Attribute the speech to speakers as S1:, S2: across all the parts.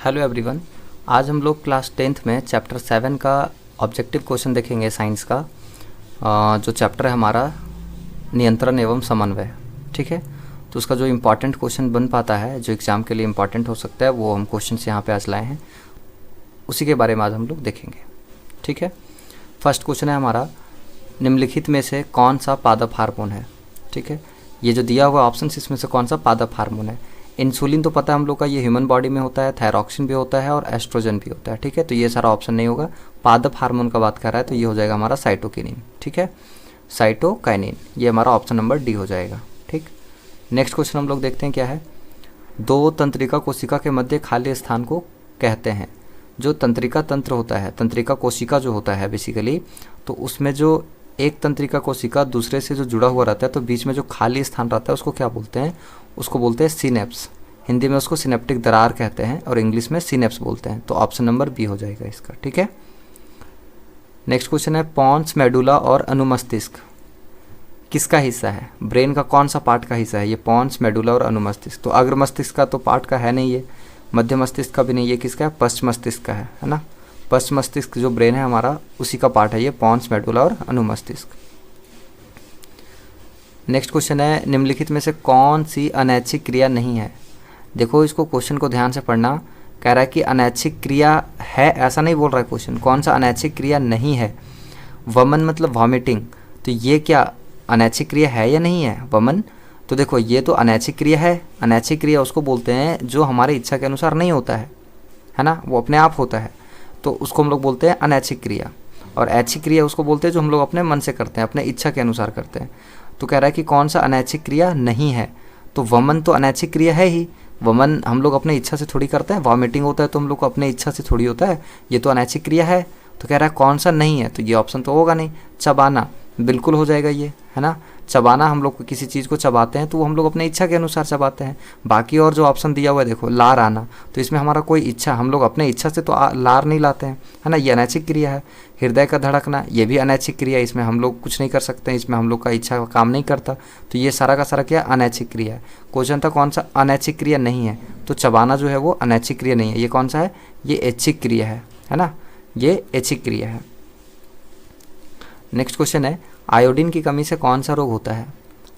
S1: Hello everyone. आज हम लोग क्लास 10th में चैप्टर 7 का ऑब्जेक्टिव क्वेश्चन देखेंगे साइंस का। जो चैप्टर है हमारा नियंत्रण एवं समन्वय। ठीक है, तो उसका जो इम्पोर्टेंट क्वेश्चन बन पाता है, जो एग्ज़ाम के लिए इम्पोर्टेंट हो सकता है, वो हम क्वेश्चन यहाँ पे आज लाए हैं, उसी के बारे में आज हम लोग देखेंगे। ठीक है, फर्स्ट क्वेश्चन है हमारा, निम्नलिखित में से कौन सा पादप हार्मोन है। ठीक है, ये जो दिया हुआ ऑप्शन इसमें से कौन सा पादप हार्मोन है। इंसुलिन तो पता है हम लोग का, ये ह्यूमन बॉडी में होता है, थायरॉक्सिन भी होता है और एस्ट्रोजन भी होता है। ठीक है, तो ये सारा ऑप्शन नहीं होगा। पादप हार्मोन का बात कर रहा है तो ये हो जाएगा हमारा साइटोकिनिन। ठीक है, साइटोकाइनिन, ये हमारा ऑप्शन नंबर डी हो जाएगा। ठीक, नेक्स्ट क्वेश्चन हम लोग देखते हैं क्या है। दो तंत्रिका कोशिका के मध्य खाली स्थान को कहते हैं। जो तंत्रिका तंत्र होता है, तंत्रिका कोशिका जो होता है बेसिकली, तो उसमें जो एक तंत्रिका कोशिका दूसरे से जो जुड़ा हुआ रहता है, तो बीच में जो खाली स्थान रहता है उसको क्या बोलते हैं, उसको बोलते हैं सिनेप्स। हिंदी में उसको सिनेप्टिक दरार कहते हैं और इंग्लिश में सिनेप्स बोलते हैं। तो ऑप्शन नंबर बी हो जाएगा इसका। ठीक है, नेक्स्ट क्वेश्चन है, पॉन्स मेडुला और अनुमस्तिष्क किसका हिस्सा है। ब्रेन का कौन सा पार्ट का हिस्सा है ये पॉन्स मेडुला और अनुमस्तिष्क। तो अग्र मस्तिष्क का तो पार्ट का है नहीं, ये मध्य मस्तिष्क का भी नहीं, ये किसका है, पश्च मस्तिष्क का है ना। पश्च मस्तिष्क जो ब्रेन है हमारा, उसी का पार्ट है ये पॉन्स मेडुला और अनुमस्तिष्क। नेक्स्ट क्वेश्चन है, निम्नलिखित में से कौन सी अनैच्छिक क्रिया नहीं है। देखो इसको क्वेश्चन को ध्यान से पढ़ना। कह रहा है कि अनैच्छिक क्रिया है, ऐसा नहीं बोल रहा है क्वेश्चन, कौन सा अनैच्छिक क्रिया नहीं है। वमन मतलब वॉमिटिंग, तो ये क्या अनैच्छिक क्रिया है या नहीं है वमन। तो देखो ये तो अनैच्छिक क्रिया है। अनैच्छिक क्रिया उसको बोलते हैं जो हमारी इच्छा के अनुसार नहीं होता है ना, वो अपने आप होता है, तो उसको हम लोग बोलते हैं अनैच्छिक क्रिया। और ऐच्छिक क्रिया उसको बोलते हैं जो हम लोग अपने मन से करते हैं, अपने इच्छा के अनुसार करते हैं। तो कह रहा है कि कौन सा अनैच्छिक क्रिया नहीं है। तो वमन तो अनैच्छिक क्रिया है ही। वमन हम लोग अपने इच्छा से थोड़ी करते हैं। वॉमिटिंग होता है तो हम लोग को अपने इच्छा से थोड़ी होता है, ये तो अनैच्छिक क्रिया है। तो कह रहा है कौन सा नहीं है, तो ये ऑप्शन तो होगा नहीं। चबाना बिल्कुल हो जाएगा ये, है ना। चबाना, हम लोग किसी चीज़ को चबाते हैं तो वो हम लोग अपने इच्छा के अनुसार चबाते हैं। बाकी और जो ऑप्शन दिया हुआ है देखो, लार आना, तो इसमें हमारा कोई इच्छा, हम लोग अपने इच्छा से तो लार नहीं लाते हैं, है ना, ये अनैच्छिक क्रिया है। हृदय का धड़कना, ये भी अनैच्छिक क्रिया है, इसमें हम लोग कुछ नहीं कर सकते हैं, इसमें हम लोग का इच्छा का काम नहीं करता। तो ये सारा का सारा क्या अनैच्छिक क्रिया है। क्वेश्चन था कौन सा अनैच्छिक क्रिया नहीं है, तो चबाना जो है वो अनैच्छिक क्रिया नहीं है। ये कौन सा है, ये ऐच्छिक क्रिया है ना, ये ऐच्छिक क्रिया है। नेक्स्ट क्वेश्चन है, आयोडीन की कमी से कौन सा रोग होता है।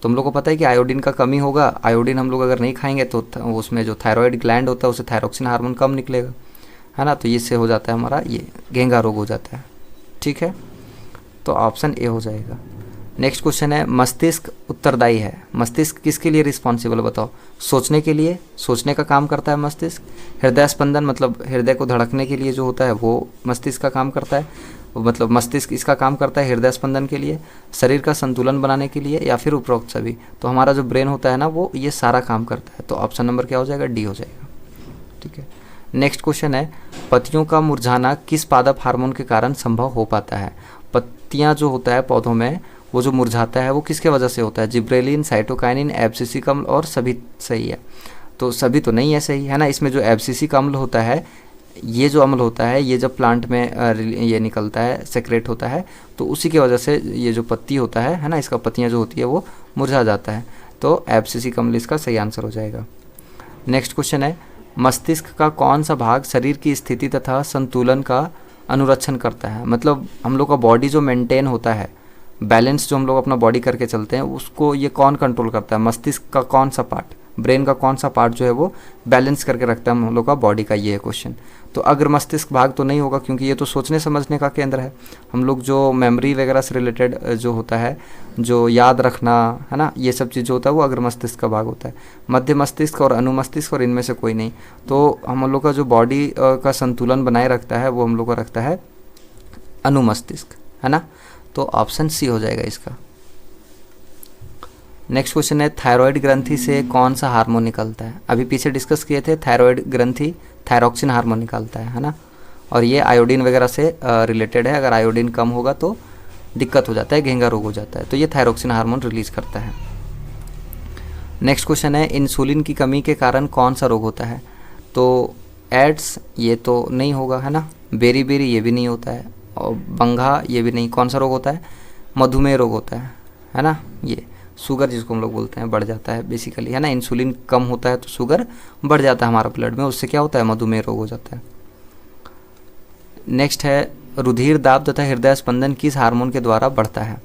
S1: तुम लोग को पता है कि आयोडीन का कमी होगा, आयोडीन हम लोग अगर नहीं खाएंगे तो उसमें जो थायराइड ग्लैंड होता है उसे थायरोक्सिन हार्मोन कम निकलेगा, है ना, तो इससे हो जाता है हमारा ये घेंगा रोग हो जाता है। ठीक है, तो ऑप्शन ए हो जाएगा। नेक्स्ट क्वेश्चन है, मस्तिष्क उत्तरदायी है। मस्तिष्क किसके लिए रिस्पॉन्सिबल बताओ। सोचने के लिए, सोचने का काम करता है मस्तिष्क। हृदय स्पंदन मतलब हृदय को धड़कने के लिए जो होता है वो मस्तिष्क का काम करता है, मतलब मस्तिष्क इसका काम करता है हृदय स्पंदन के लिए, शरीर का संतुलन बनाने के लिए, या फिर उपरोक्त सभी। तो हमारा जो ब्रेन होता है ना, वो ये सारा काम करता है। तो ऑप्शन नंबर क्या हो जाएगा, डी हो जाएगा। ठीक है, नेक्स्ट क्वेश्चन है, पत्तियों का मुरझाना किस पादप हार्मोन के कारण संभव हो पाता है। पत्तियां जो होता है पौधों में, वो जो मुरझाता है वो किसके वजह से होता है। जिब्रेलिन, साइटोकाइनिन, एब्सिसिक अम्ल और सभी सही है। तो सभी तो नहीं है सही, है ना। इसमें जो एब्सिसिक अम्ल होता है, ये जो अम्ल होता है, ये जब प्लांट में ये निकलता है, सेक्रेट होता है, तो उसी की वजह से ये जो पत्ती होता है ना, इसका पत्तियाँ जो होती है वो मुरझा जाता है। तो एब्सिसिक अम्ल इसका सही आंसर हो जाएगा। नेक्स्ट क्वेश्चन है, मस्तिष्क का कौन सा भाग शरीर की स्थिति तथा संतुलन का अनुरक्षण करता है। मतलब हम लोग का बॉडी जो मेंटेन होता है, बैलेंस जो हम लोग अपना बॉडी करके चलते हैं, उसको ये कौन कंट्रोल करता है। मस्तिष्क का कौन सा पार्ट, ब्रेन का कौन सा पार्ट जो है वो बैलेंस करके रखता है हम लोग का बॉडी का, ये है क्वेश्चन। तो अग्र मस्तिष्क भाग तो नहीं होगा, क्योंकि ये तो सोचने समझने का केंद्र है। हम लोग जो मेमोरी वगैरह से रिलेटेड जो होता है, जो याद रखना, है ना, ये सब चीज़ जो होता है वो अग्र मस्तिष्क का भाग होता है। मध्य मस्तिष्क और अनुमस्तिष्क, और इनमें से कोई नहीं। तो हम लोग का जो बॉडी का संतुलन बनाए रखता है वो हम लोग का रखता है अनुमस्तिष्क, है ना। तो ऑप्शन सी हो जाएगा इसका। नेक्स्ट क्वेश्चन है, थायराइड ग्रंथि से कौन सा हार्मोन निकलता है। अभी पीछे डिस्कस किए थे, थायराइड ग्रंथि थायरोक्सिन हार्मोन निकालता है ना, और ये आयोडीन वगैरह से रिलेटेड है। अगर आयोडीन कम होगा तो दिक्कत हो जाता है, घेंगा रोग हो जाता है। तो ये थायरोक्सिन हार्मोन रिलीज करता है। नेक्स्ट क्वेश्चन है, इंसुलिन की कमी के कारण कौन सा रोग होता है। तो एड्स ये तो नहीं होगा, है ना। बेरी बेरी ये भी नहीं होता है, और बंगा ये भी नहीं। कौन सा रोग होता है, मधुमेह रोग होता है ना। ये शुगर जिसको हम लोग बोलते हैं बढ़ जाता है बेसिकली, है ना। इंसुलिन कम होता है तो शुगर बढ़ जाता है हमारा ब्लड में, उससे क्या होता है, मधुमेह रोग हो जाता है। नेक्स्ट है रुधिर दाब तथा हृदय स्पंदन किस हार्मोन के द्वारा बढ़ता है।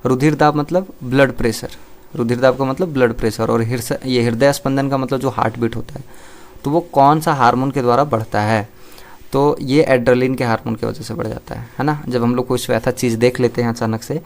S1: रुधिर दाब मतलब ब्लड प्रेशर, रुधिर दाब का मतलब ब्लड प्रेशर, और ये हृदय स्पंदन का मतलब जो हार्ट बीट होता है, तो वो कौन सा हार्मोन के द्वारा बढ़ता है, तो ये एड्रेनलिन के हार्मोन की वजह से बढ़ जाता है ना। जब हम लोग कुछ वैसा चीज़ देख लेते हैं अचानक से,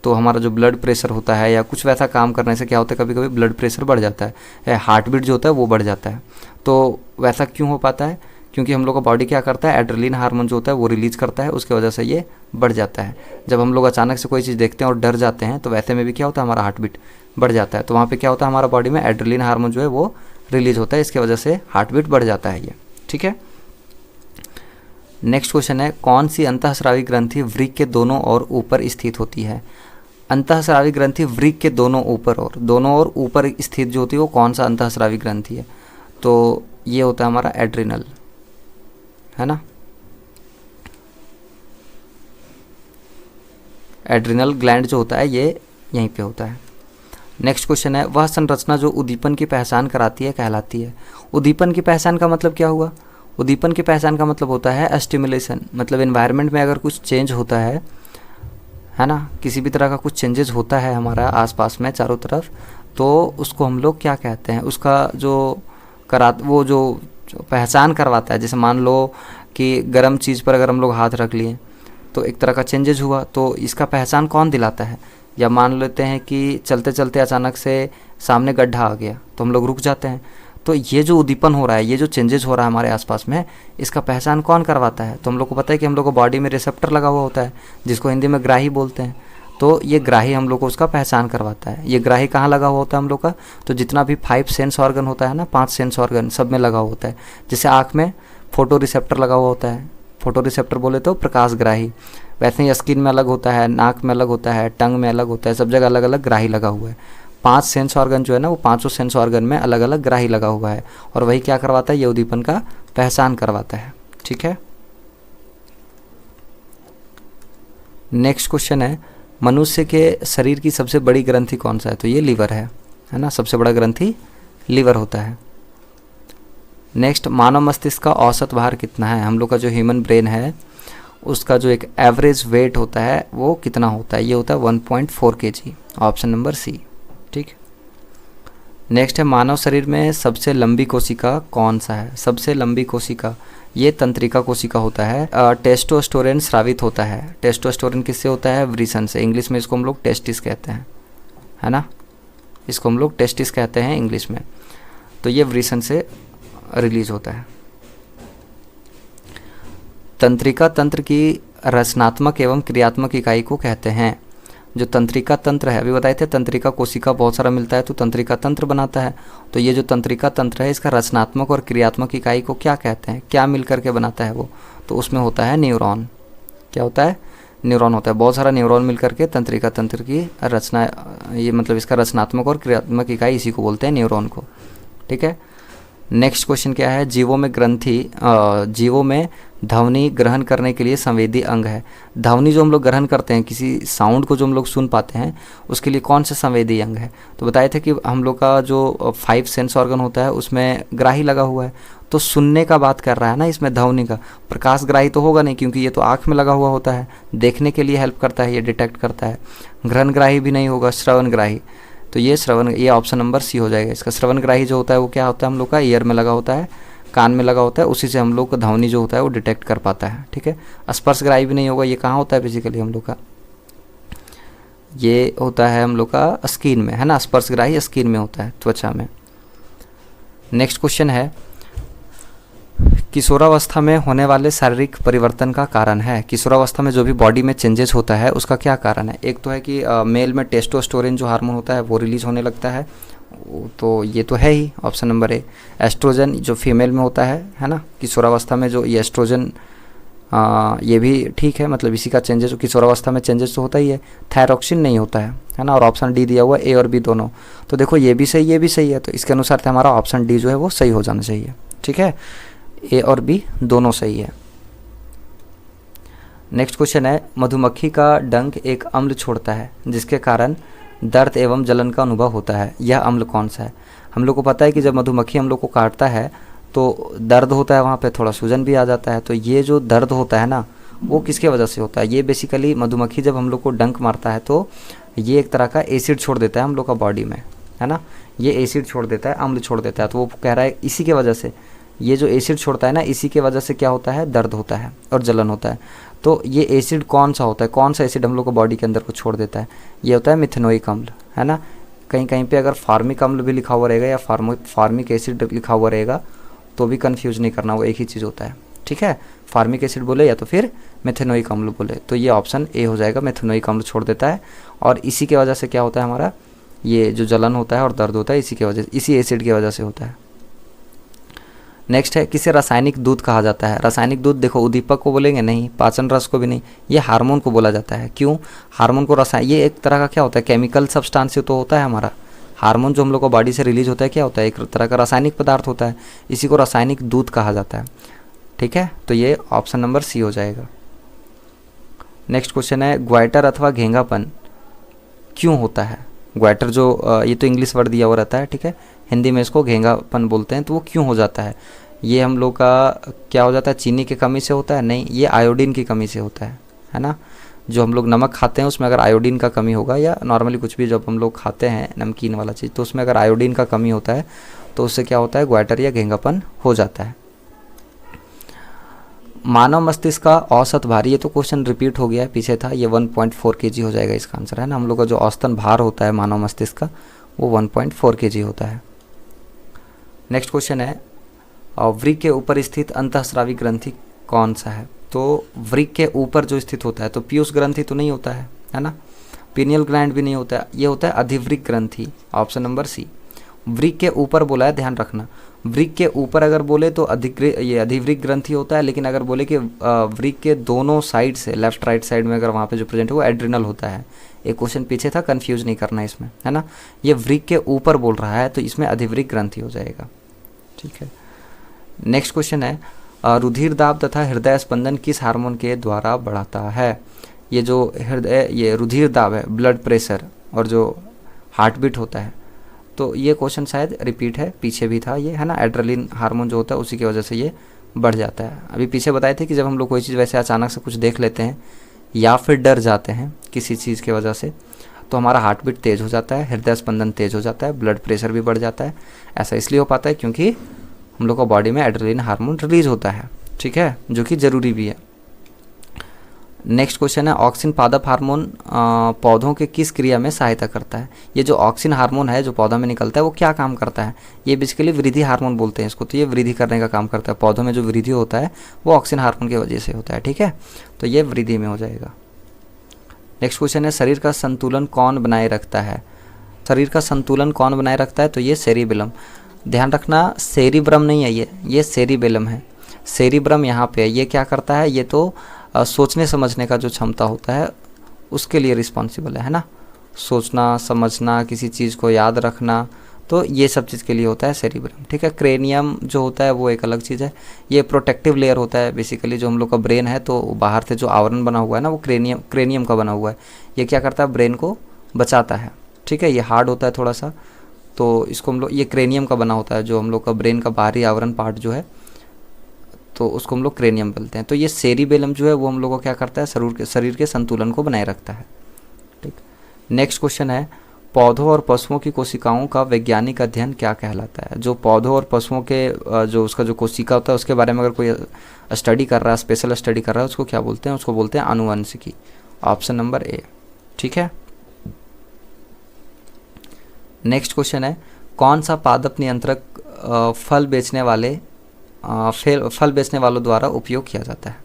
S1: तो हमारा जो ब्लड प्रेशर होता है या कुछ वैसा काम करने से क्या होता है, कभी कभी ब्लड प्रेशर बढ़ जाता है, हार्ट बीट जो होता है वो बढ़ जाता है। तो वैसा क्यों हो पाता है, क्योंकि हम लोग का बॉडी क्या करता है, एड्रेनलिन हार्मोन जो होता है वो रिलीज करता है, उसकी वजह से ये बढ़ जाता है। जब हम लोग अचानक से कोई चीज़ देखते हैं और डर जाते हैं, तो वैसे में भी क्या होता है, हमारा हार्ट बीट बढ़ जाता है। तो वहाँ पे क्या होता है, हमारा बॉडी में एड्रेनलिन हार्मोन जो है वो रिलीज होता है, इसकी वजह से हार्ट बीट बढ़ जाता है ये, ठीक है। नेक्स्ट क्वेश्चन है कौन सी अंतःस्रावी ग्रंथि वृक्क के दोनों ओर ऊपर स्थित होती है। अंतःस्रावी ग्रंथि वृक्क के दोनों ओर ऊपर स्थित जो होती है वो कौन सा अंतःस्रावी ग्रंथि है, तो ये होता है हमारा एड्रिनल, है ना। एड्रिनल ग्लैंड जो होता है ये यहीं पे होता है। नेक्स्ट क्वेश्चन है वह संरचना जो उद्दीपन की पहचान कराती है कहलाती है। उद्दीपन की पहचान का मतलब क्या हुआ, उद्दीपन की पहचान का मतलब होता है स्टिमुलेशन, मतलब एनवायरनमेंट में अगर कुछ चेंज होता है ना, किसी भी तरह का कुछ चेंजेस होता है हमारा आसपास में चारों तरफ, तो उसको हम लोग क्या कहते हैं, उसका जो वो जो पहचान करवाता है। जैसे मान लो कि गर्म चीज़ पर अगर हम लोग हाथ रख लिए तो एक तरह का चेंजेस हुआ, तो इसका पहचान कौन दिलाता है। या मान लेते हैं कि चलते चलते अचानक से सामने गड्ढा आ गया तो हम लोग रुक जाते हैं, तो ये जो उद्दीपन हो रहा है, ये जो चेंजेस हो रहा है हमारे आसपास में, इसका पहचान कौन करवाता है। तो हम लोग को पता है कि हम लोग को बॉडी में रिसेप्टर लगा हुआ होता है, जिसको हिंदी में ग्राही बोलते हैं। तो ये ग्राही हम लोग को उसका पहचान करवाता है। ये ग्राही कहाँ लगा हुआ होता है हम लोग का, तो जितना भी 5 सेंस ऑर्गन होता है ना, 5 सेंस ऑर्गन सब में लगा होता है। जैसे आँख में फोटो रिसेप्टर लगा हुआ होता है, फोटो रिसेप्टर बोले तो प्रकाश ग्राही, वैसे ही स्किन में अलग होता है, नाक में अलग होता है, टंग में अलग होता है, सब जगह अलग अलग ग्राही लगा हुआ है। 5 सेंस ऑर्गन जो है ना, वो 5 सेंस ऑर्गन में अलग अलग ग्राही लगा हुआ है, और वही क्या करवाता है, ये उद्दीपन का पहचान करवाता है, ठीक है। नेक्स्ट क्वेश्चन है मनुष्य के शरीर की सबसे बड़ी ग्रंथि कौन सा है, तो ये लीवर है ना, सबसे बड़ा ग्रंथि लीवर होता है। नेक्स्ट मानव मस्तिष्क का औसत भार कितना है। हम लोग का जो ह्यूमन ब्रेन है उसका जो एक एवरेज वेट होता है वो कितना होता है, ये होता है 1.4 kg, ऑप्शन नंबर सी, ठीक। नेक्स्ट है मानव शरीर में सबसे लंबी कोशिका कौन सा है। सबसे लंबी कोशिका ये तंत्रिका कोशिका होता है। टेस्टोस्टेरोन स्रावित होता है। टेस्टोस्टेरोन किससे होता है, वृषण से। इंग्लिश में इसको हम लोग टेस्टिस कहते हैं, है ना, इसको हम लोग टेस्टिस कहते हैं इंग्लिश में। तो ये वृषण से रिलीज होता है। तंत्रिका तंत्र की रचनात्मक एवं क्रियात्मक इकाई को कहते हैं। जो तंत्रिका तंत्र है, अभी बताए थे तंत्रिका कोशिका बहुत सारा मिलता है तो तंत्रिका तंत्र बनाता है। तो ये जो तंत्रिका तंत्र है इसका रचनात्मक और क्रियात्मक इकाई को क्या कहते हैं, क्या मिल करके बनाता है वो, तो उसमें होता है न्यूरॉन। क्या होता है, न्यूरॉन होता है। बहुत सारा न्यूरॉन मिल करके तंत्रिका तंत्र की रचना, ये मतलब इसका रचनात्मक और क्रियात्मक इकाई इसी को बोलते हैं, न्यूरॉन को, ठीक है। नेक्स्ट क्वेश्चन क्या है, जीवों में ध्वनि ग्रहण करने के लिए संवेदी अंग है। ध्वनि जो हम लोग ग्रहण करते हैं, किसी साउंड को जो हम लोग सुन पाते हैं, उसके लिए कौन सा संवेदी अंग है, तो बताए थे कि हम लोग का जो 5 सेंस ऑर्गन होता है उसमें ग्राही लगा हुआ है। तो सुनने का बात कर रहा है ना इसमें, ध्वनि का। प्रकाश ग्राही तो होगा नहीं क्योंकि ये तो आँख में लगा हुआ होता है, देखने के लिए हेल्प करता है, ये डिटेक्ट करता है। घ्राण ग्राही भी नहीं होगा, श्रवण ग्राही। तो ये ये ऑप्शन नंबर सी हो जाएगा इसका। श्रवण ग्राही जो होता है वो क्या होता है, हम लोग का ईयर में लगा होता है, कान में लगा होता है, उसी से हम लोग का ध्वनि जो होता है वो डिटेक्ट कर पाता है, ठीक है। स्पर्श ग्राही भी नहीं होगा, ये कहाँ होता है बेसिकली हम लोग का, ये होता है हम लोग का स्किन में, है ना। स्पर्श ग्राही स्किन में होता है, त्वचा में। नेक्स्ट क्वेश्चन है किशोरावस्था में होने वाले शारीरिक परिवर्तन का कारण है। किशोरावस्था में जो भी बॉडी में चेंजेस होता है उसका क्या कारण है। एक तो है कि मेल में टेस्टोस्टेरोन जो हार्मोन होता है वो रिलीज होने लगता है, तो ये तो है ही, ऑप्शन नंबर ए। एस्ट्रोजन जो फीमेल में होता है ना, किशोरावस्था में जो ये एस्ट्रोजन, ये भी ठीक है, मतलब इसी का चेंजेस किशोरावस्था में चेंजेस तो होता ही है। थायरॉक्सिन नहीं होता है ना, और ऑप्शन डी दिया हुआ है, ए और बी दोनों। तो देखो ये भी सही, ये भी सही है, तो इसके अनुसार से हमारा ऑप्शन डी जो है वो सही हो जाना चाहिए, ठीक है। ए और बी दोनों सही है। नेक्स्ट क्वेश्चन है मधुमक्खी का डंक एक अम्ल छोड़ता है जिसके कारण दर्द एवं जलन का अनुभव होता है, यह अम्ल कौन सा है? हम लोग को पता है कि जब मधुमक्खी हम लोग को काटता है तो दर्द होता है, वहाँ पे थोड़ा सूजन भी आ जाता है। तो ये जो दर्द होता है ना, वो किसके वजह से होता है? ये बेसिकली मधुमक्खी जब हम लोग को डंक मारता है तो ये एक तरह का एसिड छोड़ देता है हम लोग का बॉडी में, है ना। ये एसिड छोड़ देता है, अम्ल छोड़ देता है। तो वो कह रहा है इसी के वजह से, ये जो एसिड छोड़ता है ना, इसी के वजह से क्या होता है? दर्द होता है और जलन होता है। तो ये एसिड कौन सा होता है? कौन सा एसिड हम लोग को बॉडी के अंदर को छोड़ देता है? ये होता है मिथेनोइक अम्ल, है ना। कहीं कहीं पे अगर फार्मिक अम्ल भी लिखा हुआ रहेगा या फार्मिक एसिड लिखा हुआ रहेगा तो भी कंफ्यूज नहीं करना, वो एक ही चीज़ होता है, ठीक है। फार्मिक एसिड बोले या तो फिर मेथेनोइक अम्ल बोले, तो ये ऑप्शन ए हो जाएगा, मेथेनोइक अम्ल छोड़ देता है। और इसी के वजह से क्या होता है हमारा, ये जो जलन होता है और दर्द होता है इसी के वजह, इसी एसिड की वजह से होता है। नेक्स्ट है, किसे रासायनिक दूध कहा जाता है? रासायनिक दूध देखो, उद्दीपक को बोलेंगे नहीं, पाचन रस को भी नहीं, ये हार्मोन को बोला जाता है। क्यों? हार्मोन को ये एक तरह का क्या होता है? केमिकल सब्सटेंस तो होता है हमारा। हार्मोन जो हम लोग को बॉडी से रिलीज होता है क्या होता है? एक तरह का रासायनिक पदार्थ होता है, इसी को रासायनिक दूध कहा जाता है, ठीक है। तो ये ऑप्शन नंबर सी हो जाएगा। नेक्स्ट क्वेश्चन है, ग्वाइटर अथवा घेंगापन क्यों होता है? ग्वाइटर जो ये तो इंग्लिश वर्ड दिया हुआ रहता है, ठीक है, हिंदी में इसको घेंगापन बोलते हैं। तो वो क्यों हो जाता है? ये हम लोग का क्या हो जाता है? चीनी की कमी से होता है? नहीं, ये आयोडीन की कमी से होता है ना। जो हम लोग नमक खाते हैं उसमें अगर आयोडीन का कमी होगा, या नॉर्मली कुछ भी जब हम लोग खाते हैं नमकीन वाला चीज़, तो उसमें अगर आयोडीन का कमी होता है तो उससे क्या होता है? ग्वाइटर या घेंगापन हो जाता है। मानव मस्तिष्क का औसत भार, ये तो क्वेश्चन रिपीट हो गया है, पीछे था, ये 1.4 kg हो जाएगा इसका आंसर, है ना। हम लोग का जो औसतन भार होता है मानव मस्तिष्क का, वो 1.4 kg होता है। नेक्स्ट क्वेश्चन है, वृक्क के ऊपर स्थित अंतःस्रावी ग्रंथि कौन सा है? तो वृक्क के ऊपर जो स्थित होता है, तो पीयूष ग्रंथि तो नहीं होता है ना, पीनियल ग्लैंड भी नहीं होता है, ये होता है अधिवृक्क ग्रंथि, ऑप्शन नंबर सी। वृक्क के ऊपर बोला है, ध्यान रखना, वृक्क के ऊपर अगर बोले तो ये अधिवृक्क ग्रंथि होता है, लेकिन अगर बोले कि वृक्क के दोनों साइड से, लेफ्ट राइट साइड में अगर वहाँ पे जो प्रेजेंट है वो एड्रिनल होता है। एक क्वेश्चन पीछे था, कंफ्यूज नहीं करना इसमें, है ना। ये वृक्क के ऊपर बोल रहा है तो इसमें अधिवृक्क ग्रंथि हो जाएगा, ठीक है। नेक्स्ट क्वेश्चन है, रुधिर दाब तथा हृदय स्पंदन किस हार्मोन के द्वारा बढ़ाता है? ये जो हृदय, ये रुधिर दाब है, ब्लड प्रेशर, और जो हार्ट बीट होता है, तो ये क्वेश्चन शायद रिपीट है, पीछे भी था ये, है ना। एड्रेनलिन हार्मोन जो होता है उसी की वजह से ये बढ़ जाता है। अभी पीछे बताए थे कि जब हम लोग कोई चीज़ वैसे अचानक से कुछ देख लेते हैं या फिर डर जाते हैं किसी चीज़ की वजह से, तो हमारा हार्ट बीट तेज़ हो जाता है, हृदय स्पंदन तेज़ हो जाता है, ब्लड प्रेशर भी बढ़ जाता है। ऐसा इसलिए हो पाता है क्योंकि हम लोग का बॉडी में एड्रेनलिन हार्मोन रिलीज होता है, ठीक है, जो कि ज़रूरी भी है। नेक्स्ट क्वेश्चन है, ऑक्सिन पादप हार्मोन पौधों के किस क्रिया में सहायता करता है? ये जो ऑक्सिन हार्मोन है जो पौधा में निकलता है वो क्या काम करता है? ये बेसिकली वृद्धि हार्मोन बोलते हैं इसको, तो ये वृद्धि करने का काम करता है। पौधों में जो वृद्धि होता है वो ऑक्सिन हार्मोन की वजह से होता है, ठीक है, तो ये वृद्धि में हो जाएगा। नेक्स्ट क्वेश्चन है, शरीर का संतुलन कौन बनाए रखता है? शरीर का संतुलन कौन बनाए रखता है? तो ये सेरिबेलम, ध्यान रखना, सेरिब्रम नहीं है ये सेरिबेलम है। सेरिब्रम यहाँ पे है, ये क्या करता है? ये तो सोचने समझने का जो क्षमता होता है उसके लिए रिस्पॉन्सिबल है ना, सोचना समझना, किसी चीज़ को याद रखना, तो ये सब चीज़ के लिए होता है सेरिब्रम, ठीक है। क्रेनियम जो होता है वो एक अलग चीज़ है, ये प्रोटेक्टिव लेयर होता है बेसिकली। जो हम लोग का ब्रेन है तो बाहर से जो आवरण बना हुआ है ना वो क्रेनियम का बना हुआ है, ये क्या करता है? ब्रेन को बचाता है, ठीक है। ये हार्ड होता है थोड़ा सा, तो इसको हम लोग, ये क्रेनियम का बना होता है जो हम लोग का ब्रेन का बाहरी आवरण पार्ट जो है, तो उसको हम लोग क्रेनियम बोलते हैं। तो ये सेरिबेलम जो है वो हम लोग को क्या करता है? शरीर के संतुलन को बनाए रखता है, ठीक। नेक्स्ट क्वेश्चन है, पौधों और पशुओं की कोशिकाओं का वैज्ञानिक अध्ययन क्या कहलाता है? जो पौधों और पशुओं के जो उसका जो कोशिका होता है उसके बारे में अगर कोई स्टडी कर रहा है, स्पेशल स्टडी कर रहा है, उसको क्या बोलते हैं? उसको बोलते हैं आनुवंशिकी, ऑप्शन नंबर ए, ठीक है। नेक्स्ट क्वेश्चन है, कौन सा पादप नियंत्रक फल बेचने वालों द्वारा उपयोग किया जाता है?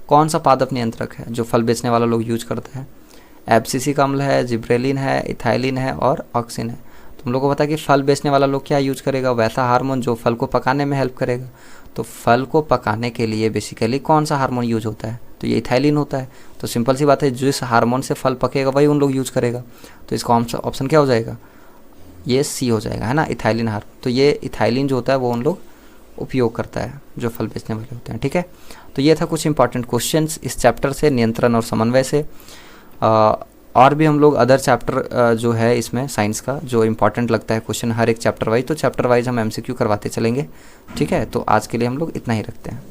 S1: कौन सा पादप नियंत्रक है जो फल बेचने वाला लोग यूज करते हैं? एब्सिसिक अम्ल है, जिब्रेलिन है, इथाइलिन है और ऑक्सिन है। तो हम लोग को पता है कि फल बेचने वाला लोग क्या यूज करेगा? वैसा हार्मोन जो फल को पकाने में हेल्प करेगा। तो फल को पकाने के लिए बेसिकली कौन सा हार्मोन यूज होता है? तो ये इथाइलिन होता है। तो सिंपल सी बात है, जिस हार्मोन से फल पकेगा वही उन लोग यूज करेगा। तो इसका ऑप्शन क्या हो जाएगा? ये सी हो जाएगा, है ना, इथाइलिन हार्मोन। तो ये इथाइलिन जो होता है वो उन लोग उपयोग करता है जो फल बेचने वाले होते हैं, ठीक है। तो ये था कुछ इंपॉर्टेंट क्वेश्चंस इस चैप्टर से, नियंत्रण और समन्वय से। और भी हम लोग अदर चैप्टर जो है इसमें साइंस का जो इंपॉर्टेंट लगता है क्वेश्चन हर एक चैप्टर वाइज, तो चैप्टर वाइज हम एमसीक्यू करवाते चलेंगे। ठीक है, तो आज के लिए हम लोग इतना ही रखते हैं।